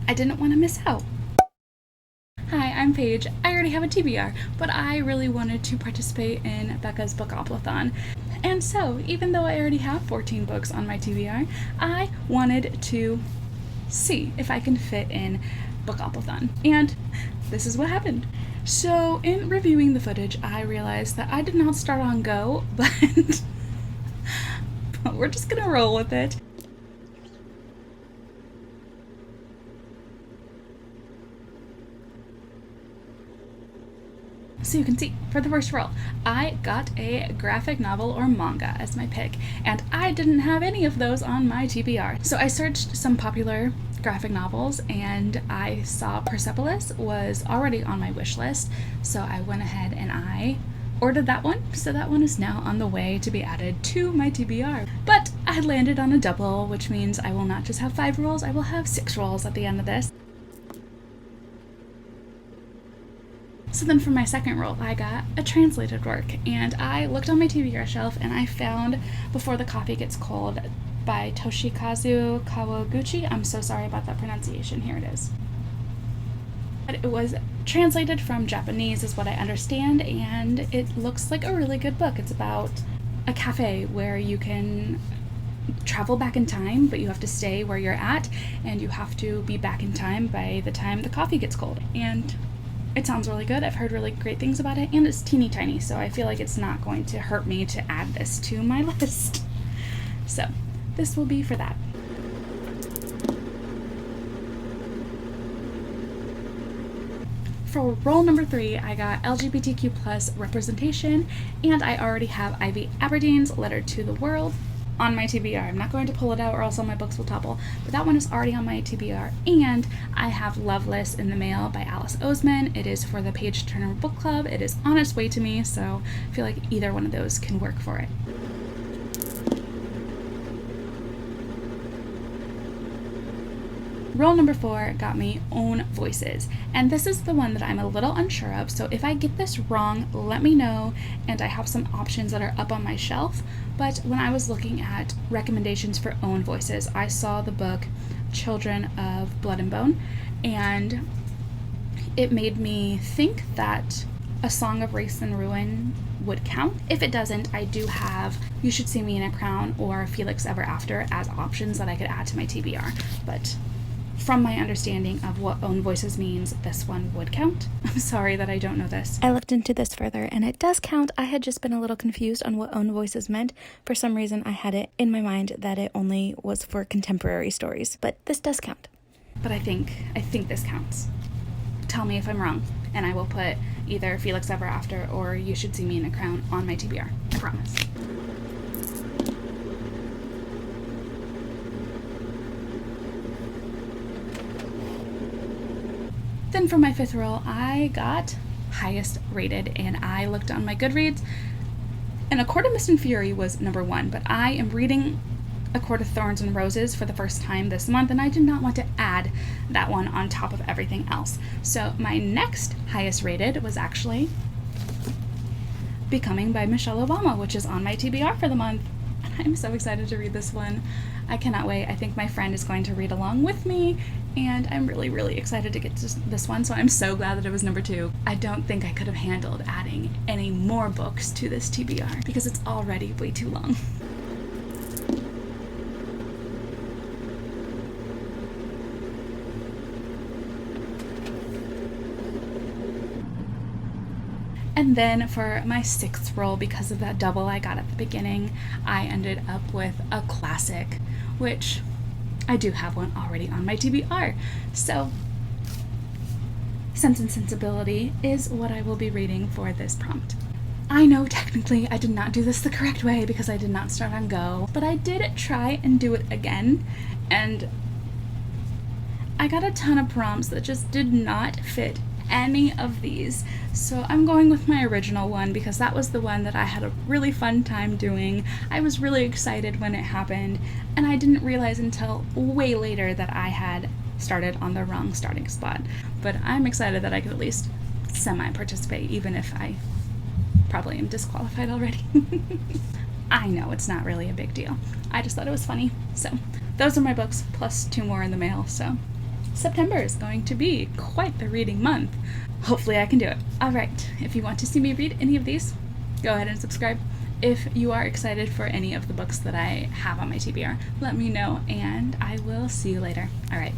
I didn't want to miss out. Hi, I'm Paige. I already have a TBR, but I really wanted to participate in Becca'S Bookoplathon. And so, even though I already have 14 books on my TBR, I wanted to see if I can fit in Bookoplathon. And this is what happened. So, in reviewing the footage, I realized that I did not start on Go, but we're just gonna roll with it. So you can see, for the first roll, I got a graphic novel or manga as my pick, and I didn't have any of those on my TBR. So I searched some popular graphic novels, and I saw Persepolis was already on my wish list, so I went ahead and I ordered that one, so that one is now on the way to be added to my TBR. But I landed on a double, which means I will not just have 5 rolls, I will have 6 rolls at the end of this. So then for my second roll, I got a translated work, and I looked on my TBR shelf and I found Before the Coffee Gets Cold by Toshikazu Kawaguchi. I'm so sorry about that pronunciation. Here it is. But it was translated from Japanese is what I understand, and it looks like a really good book. It's about a cafe where you can travel back in time, but you have to stay where you're at, and you have to be back in time by the time the coffee gets cold. And it sounds really good. I've heard really great things about it, and it's teeny tiny, so I feel like it's not going to hurt me to add this to my list. So this will be for that. For roll number 3, I got LGBTQ plus representation, and I already have Ivy Aberdeen's Letter to the World on my TBR. I'm not going to pull it out or else all my books will topple, but that one is already on my TBR. And I have Loveless in the Mail by Alice Oseman. It is for the Page Turner Book Club. It is on its way to me, so I feel like either one of those can work for it. Roll number 4 got me Own Voices, and this is the one that I'm a little unsure of, so if I get this wrong, let me know, and I have some options that are up on my shelf. But when I was looking at recommendations for Own Voices, I saw the book Children of Blood and Bone, and it made me think that A Song of Race and Ruin would count. If it doesn't, I do have You Should See Me in a Crown or Felix Ever After as options that I could add to my TBR, but from my understanding of what Own Voices means, this one would count. I'm sorry that I don't know this. I looked into this further, and it does count. I had just been a little confused on what Own Voices meant. For some reason, I had it in my mind that it only was for contemporary stories, but this does count. But I think this counts. Tell me if I'm wrong, and I will put either Felix Ever After or You Should See Me in a Crown on my TBR. I promise. Then for my 5th roll, I got highest rated, and I looked on my Goodreads, and A Court of Mist and Fury was number 1, but I am reading A Court of Thorns and Roses for the first time this month, and I did not want to add that one on top of everything else. So my next highest rated was actually Becoming by Michelle Obama, which is on my TBR for the month. I'm so excited to read this one. I cannot wait. I think my friend is going to read along with me, and I'm really, really excited to get to this one, so I'm so glad that it was number 2. I don't think I could have handled adding any more books to this TBR because it's already way too long. And then for my 6th roll, because of that double I got at the beginning, I ended up with a classic, which I do have one already on my TBR. So Sense and Sensibility is what I will be reading for this prompt. I know technically I did not do this the correct way because I did not start on Go, but I did try and do it again, and I got a ton of prompts that just did not fit any of these. So I'm going with my original one because that was the one that I had a really fun time doing. I was really excited when it happened, and I didn't realize until way later that I had started on the wrong starting spot. But I'm excited that I could at least semi-participate, even if I probably am disqualified already. I know it's not really a big deal. I just thought it was funny. So those are my books, plus 2 more in the mail, so September is going to be quite the reading month. Hopefully I can do it. Alright, if you want to see me read any of these, go ahead and subscribe. If you are excited for any of the books that I have on my TBR, let me know, and I will see you later. Alright.